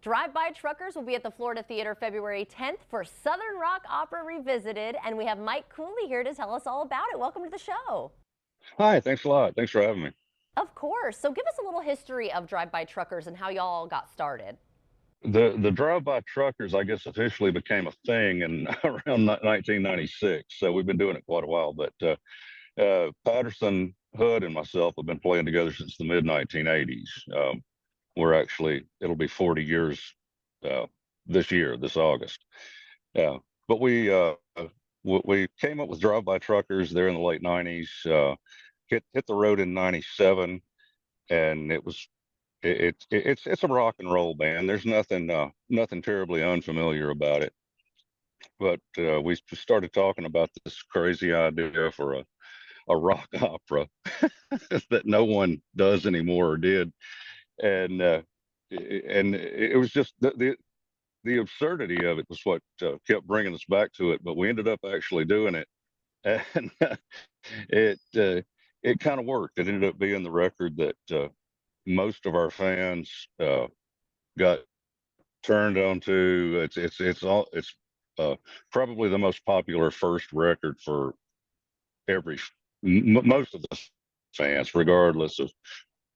Drive-By Truckers will be at the Florida Theater February 10th for Southern Rock Opera Revisited, and we have Mike Cooley here to tell us all about it. Welcome to the show. Hi, thanks a lot. Thanks for having me. Of course. So give us a little history of Drive-By Truckers and how y'all got started. The drive-by truckers, I guess, officially became a thing in around 1996. So we've been doing it quite a while. But Patterson, Hood, and myself have been playing together since the mid 1980s. It'll be 40 years uh, this year, this August. Yeah, but we came up with drive-by truckers there in the late 90s. Hit the road in 97, and it's a rock and roll band. There's nothing terribly unfamiliar about it. But we started talking about this crazy idea for a rock opera that no one does anymore or did, and it was just the absurdity of it was what kept bringing us back to it. But we ended up actually doing it, and it it kind of worked. It ended up being the record that most of our fans got turned onto. It's probably the most popular first record for most of the fans, regardless of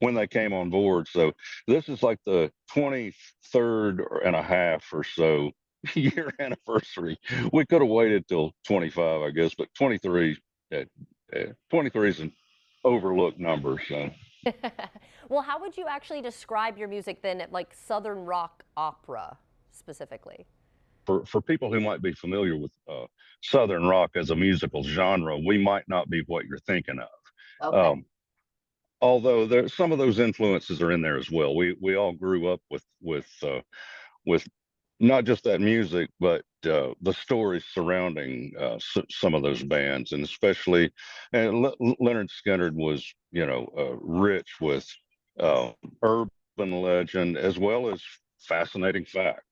when they came on board. So this is like the 23rd and a half or so year anniversary. We could have waited till 25, I guess, but 23 is an overlooked number. So. Well, how would you actually describe your music then, like Southern Rock Opera specifically? For people who might be familiar with Southern rock as a musical genre, we might not be what you're thinking of. Okay. Although some of those influences are in there as well. We all grew up with not just that music, but the stories surrounding some of those bands, and especially Leonard Skinner was, rich with uh, urban legend as well as fascinating fact.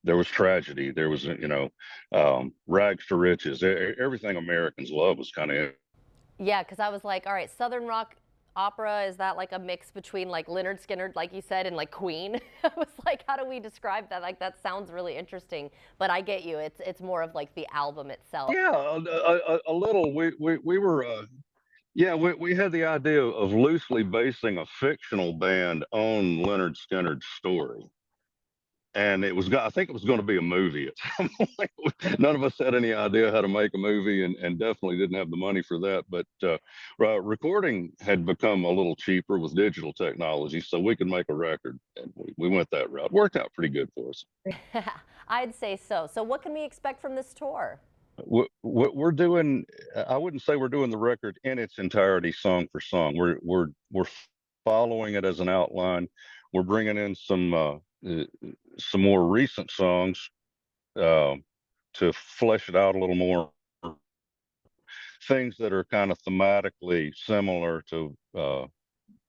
There was tragedy. There was, rags to riches. Everything Americans love was kind of. Yeah, because I was like, all right, Southern Rock Opera, is that like a mix between like Leonard Skinner, like you said, and like Queen? I was like, how do we describe that? Like that sounds really interesting, but I get you. It's more of like the album itself. Yeah, a little. We were. Yeah, we had the idea of loosely basing a fictional band on Leonard Skinner's story. And I think it was going to be a movie at some point. None of us had any idea how to make a movie, and definitely didn't have the money for that. But recording had become a little cheaper with digital technology, so we could make a record, and we went that route. Worked out pretty good for us. I'd say so. So what can we expect from this tour? What we're doing, I wouldn't say we're doing the record in its entirety, song for song. We're following it as an outline. We're bringing in some more recent songs uh, to flesh it out a little more. Things that are kind of thematically similar to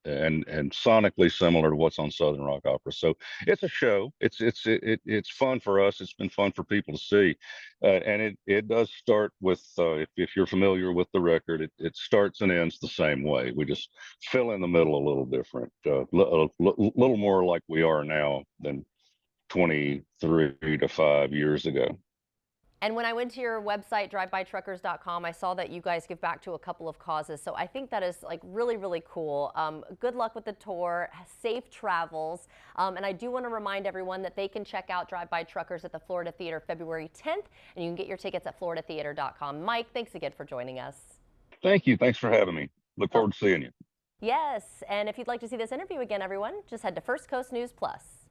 and sonically similar to what's on Southern Rock Opera. So it's a show. It's fun for us. It's been fun for people to see, and it does start with if you're familiar with the record, it starts and ends the same way. We just fill in the middle a little different, little more like we are now than 23 to 5 years ago. And when I went to your website, drivebytruckers.com, I saw that you guys give back to a couple of causes. So I think that is like really, really cool. Good luck with the tour, safe travels. And I do want to remind everyone that they can check out Drive-By Truckers at the Florida Theater February 10th, and you can get your tickets at floridatheater.com. Mike, thanks again for joining us. Thank you. Thanks for having me. Look forward to seeing you. Yes, and if you'd like to see this interview again, everyone, just head to First Coast News Plus.